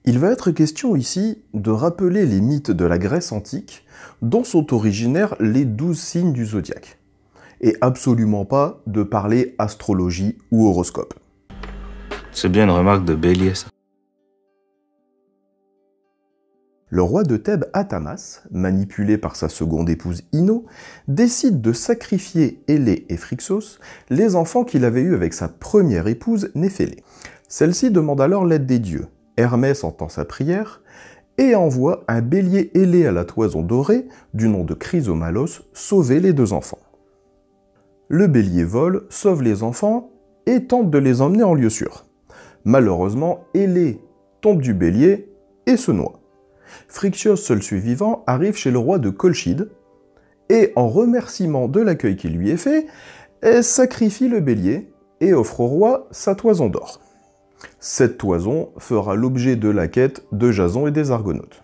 Il va être question ici de rappeler les mythes de la Grèce antique dont sont originaires les 12 signes du zodiaque, et absolument pas de parler astrologie ou horoscope. C'est bien une remarque de Bélier, ça. Le roi de Thèbes, Athamas, manipulé par sa seconde épouse Ino, décide de sacrifier Hélé et Phrixos, les enfants qu'il avait eus avec sa première épouse, Néphélé. Celle-ci demande alors l'aide des dieux. Hermès entend sa prière et envoie un bélier ailé à la toison dorée, du nom de Chrysomalos, sauver les deux enfants. Le bélier vole, sauve les enfants et tente de les emmener en lieu sûr. Malheureusement, Hélé tombe du bélier et se noie. Phrixos, seul survivant, arrive chez le roi de Colchide et, en remerciement de l'accueil qui lui est fait, elle sacrifie le bélier et offre au roi sa toison d'or. Cette toison fera l'objet de la quête de Jason et des Argonautes.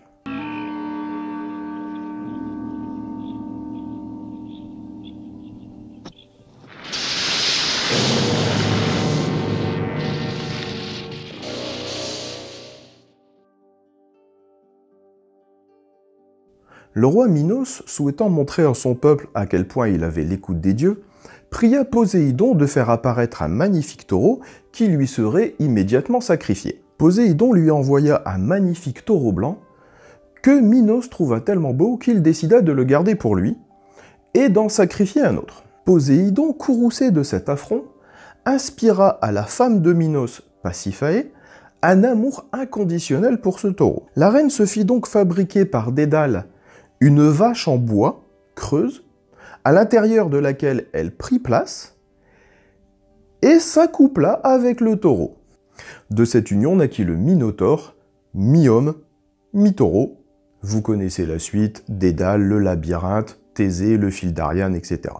Le roi Minos, souhaitant montrer à son peuple à quel point il avait l'écoute des dieux, pria Poséidon de faire apparaître un magnifique taureau qui lui serait immédiatement sacrifié. Poséidon lui envoya un magnifique taureau blanc que Minos trouva tellement beau qu'il décida de le garder pour lui et d'en sacrifier un autre. Poséidon, courroucé de cet affront, inspira à la femme de Minos, Pasiphae, un amour inconditionnel pour ce taureau. La reine se fit donc fabriquer par Dédale une vache en bois, creuse, à l'intérieur de laquelle elle prit place et s'accoupla avec le taureau. De cette union naquit le Minotaure, mi-homme, mi-taureau. Vous connaissez la suite, Dédale, le labyrinthe, Thésée, le fil d'Ariane, etc.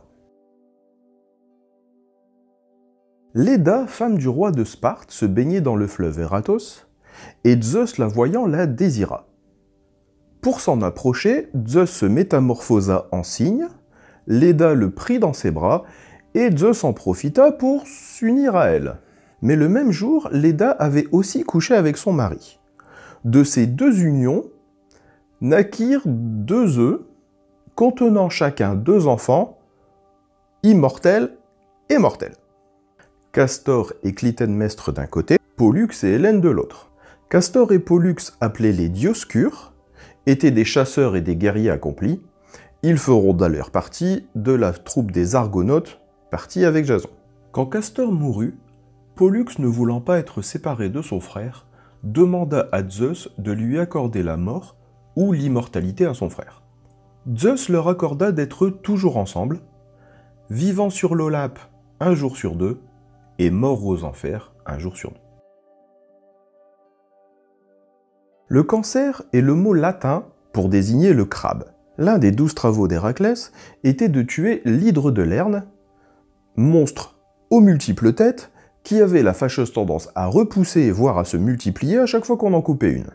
Léda, femme du roi de Sparte, se baignait dans le fleuve Eratos, et Zeus la voyant la désira. Pour s'en approcher, Zeus se métamorphosa en cygne, Léda le prit dans ses bras, et Zeus en profita pour s'unir à elle. Mais le même jour, Léda avait aussi couché avec son mari. De ces deux unions naquirent 2 œufs, contenant chacun 2 enfants, immortels et mortels. Castor et Clytemnestre d'un côté, Pollux et Hélène de l'autre. Castor et Pollux, appelés les Dioscures, étaient des chasseurs et des guerriers accomplis. Ils feront d'ailleurs partie de la troupe des Argonautes, partie avec Jason. Quand Castor mourut, Pollux, ne voulant pas être séparé de son frère, demanda à Zeus de lui accorder la mort ou l'immortalité à son frère. Zeus leur accorda d'être toujours ensemble, vivant sur l'Olympe un jour sur 2 et mort aux enfers un jour sur 2. Le Cancer est le mot latin pour désigner le crabe. L'un des 12 travaux d'Héraclès était de tuer l'hydre de Lerne, monstre aux multiples têtes, qui avait la fâcheuse tendance à repousser, voire à se multiplier à chaque fois qu'on en coupait une.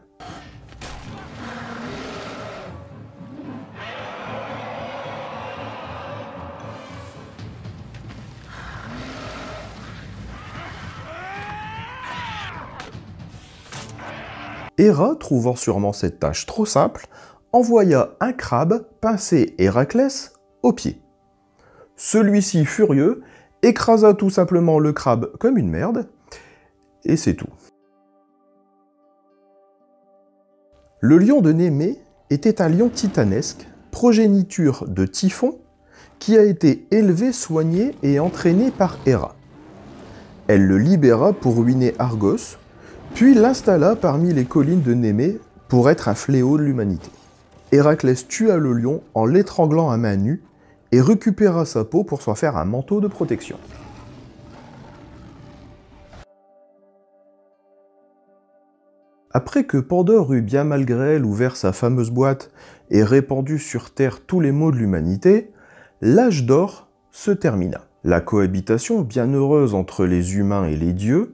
Héra, trouvant sûrement cette tâche trop simple, envoya un crabe pincer Héraclès au pied. Celui-ci, furieux, écrasa tout simplement le crabe comme une merde, et c'est tout. Le lion de Némée était un lion titanesque, progéniture de Typhon, qui a été élevé, soigné et entraîné par Héra. Elle le libéra pour ruiner Argos, puis l'installa parmi les collines de Némée pour être un fléau de l'humanité. Héraclès tua le lion en l'étranglant à main nue et récupéra sa peau pour s'en faire un manteau de protection. Après que Pandore eut bien malgré elle ouvert sa fameuse boîte et répandu sur Terre tous les maux de l'humanité, l'âge d'or se termina. La cohabitation bienheureuse entre les humains et les dieux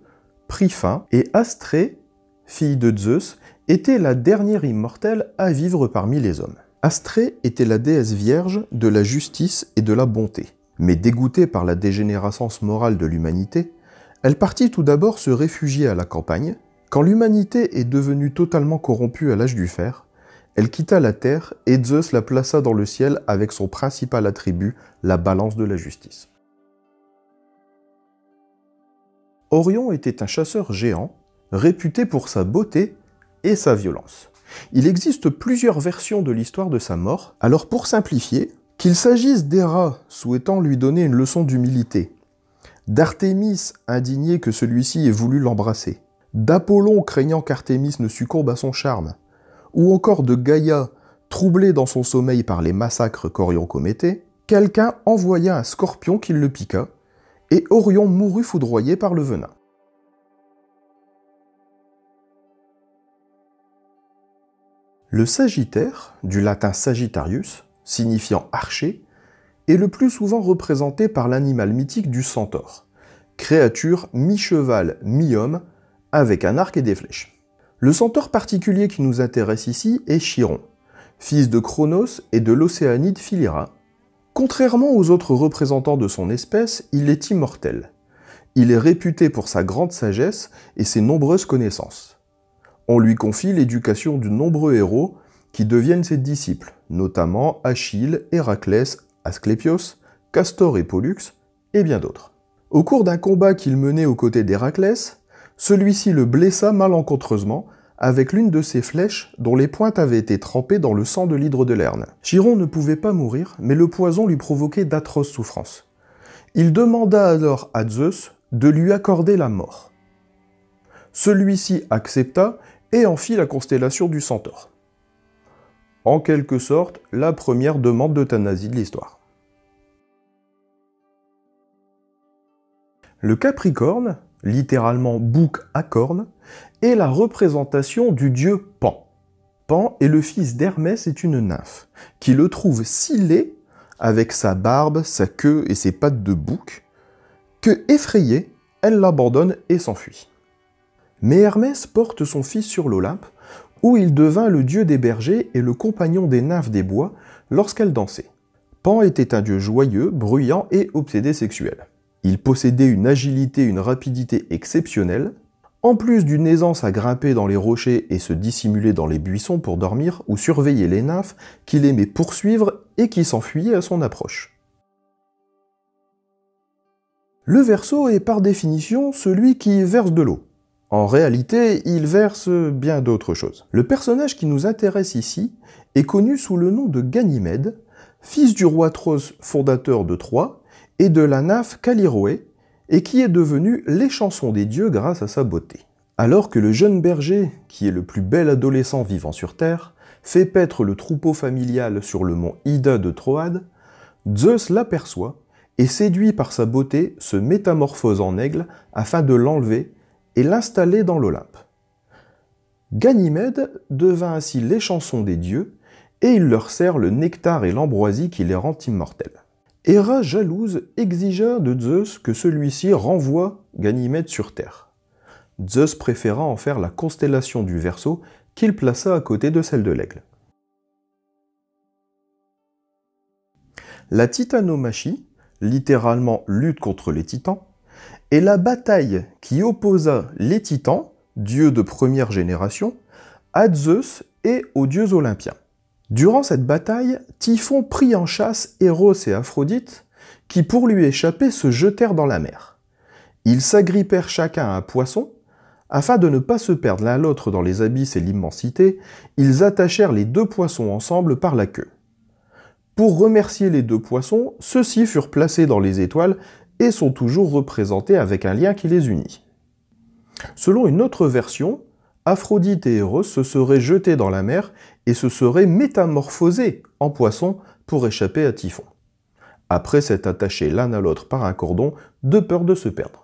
prit fin, et Astrée, fille de Zeus, était la dernière immortelle à vivre parmi les hommes. Astrée était la déesse vierge de la justice et de la bonté. Mais dégoûtée par la dégénérescence morale de l'humanité, elle partit tout d'abord se réfugier à la campagne, Quand l'humanité est devenue totalement corrompue à l'âge du fer, elle quitta la terre et Zeus la plaça dans le ciel avec son principal attribut, la balance de la justice. Orion était un chasseur géant, réputé pour sa beauté et sa violence. Il existe plusieurs versions de l'histoire de sa mort, alors pour simplifier, qu'il s'agisse d'Héra souhaitant lui donner une leçon d'humilité, d'Artémis indigné que celui-ci ait voulu l'embrasser, d'Apollon craignant qu'Artémis ne succombe à son charme, ou encore de Gaïa troublé dans son sommeil par les massacres qu'Orion commettait, quelqu'un envoya un scorpion qui le piqua, et Orion mourut foudroyé par le venin. Le Sagittaire, du latin Sagittarius, signifiant archer, est le plus souvent représenté par l'animal mythique du centaure, créature mi-cheval, mi-homme, avec un arc et des flèches. Le centaure particulier qui nous intéresse ici est Chiron, fils de Cronos et de l'océanide Philyra. Contrairement aux autres représentants de son espèce, il est immortel. Il est réputé pour sa grande sagesse et ses nombreuses connaissances. On lui confie l'éducation de nombreux héros qui deviennent ses disciples, notamment Achille, Héraclès, Asclépios, Castor et Pollux, et bien d'autres. Au cours d'un combat qu'il menait aux côtés d'Héraclès, celui-ci le blessa malencontreusement avec l'une de ses flèches dont les pointes avaient été trempées dans le sang de l'hydre de Lerne. Chiron ne pouvait pas mourir, mais le poison lui provoquait d'atroces souffrances. Il demanda alors à Zeus de lui accorder la mort. Celui-ci accepta et en fit la constellation du Centaure. En quelque sorte, la première demande d'euthanasie de l'histoire. Le Capricorne, littéralement bouc à cornes, est la représentation du dieu Pan. Pan est le fils d'Hermès et une nymphe, qui le trouve si laid, avec sa barbe, sa queue et ses pattes de bouc, que, effrayée, elle l'abandonne et s'enfuit. Mais Hermès porte son fils sur l'Olympe, où il devint le dieu des bergers et le compagnon des nymphes des bois lorsqu'elles dansaient. Pan était un dieu joyeux, bruyant et obsédé sexuel. Il possédait une agilité et une rapidité exceptionnelles, en plus d'une aisance à grimper dans les rochers et se dissimuler dans les buissons pour dormir ou surveiller les nymphes qu'il aimait poursuivre et qui s'enfuyaient à son approche. Le Verseau est par définition celui qui verse de l'eau. En réalité, il verse bien d'autres choses. Le personnage qui nous intéresse ici est connu sous le nom de Ganymède, fils du roi Tros fondateur de Troie, et de la nymphe Callirhoé, et qui est devenu l'échanson des dieux grâce à sa beauté. Alors que le jeune berger, qui est le plus bel adolescent vivant sur Terre, fait paître le troupeau familial sur le mont Ida de Troade, Zeus l'aperçoit et, séduit par sa beauté, se métamorphose en aigle afin de l'enlever et l'installer dans l'Olympe. Ganymède devint ainsi l'échanson des dieux, et il leur sert le nectar et l'ambroisie qui les rend immortels. Héra, jalouse, exigea de Zeus que celui-ci renvoie Ganymède sur Terre. Zeus préféra en faire la constellation du Verseau qu'il plaça à côté de celle de l'Aigle. La titanomachie, littéralement lutte contre les titans, est la bataille qui opposa les titans, dieux de première génération, à Zeus et aux dieux olympiens. Durant cette bataille, Typhon prit en chasse Eros et Aphrodite, qui pour lui échapper se jetèrent dans la mer. Ils s'agrippèrent chacun à un poisson. Afin de ne pas se perdre l'un l'autre dans les abysses et l'immensité, ils attachèrent les deux poissons ensemble par la queue. Pour remercier les deux poissons, ceux-ci furent placés dans les étoiles et sont toujours représentés avec un lien qui les unit. Selon une autre version, Aphrodite et Eros se seraient jetés dans la mer et se seraient métamorphosés en poissons pour échapper à Typhon, après s'être attachés l'un à l'autre par un cordon de peur de se perdre.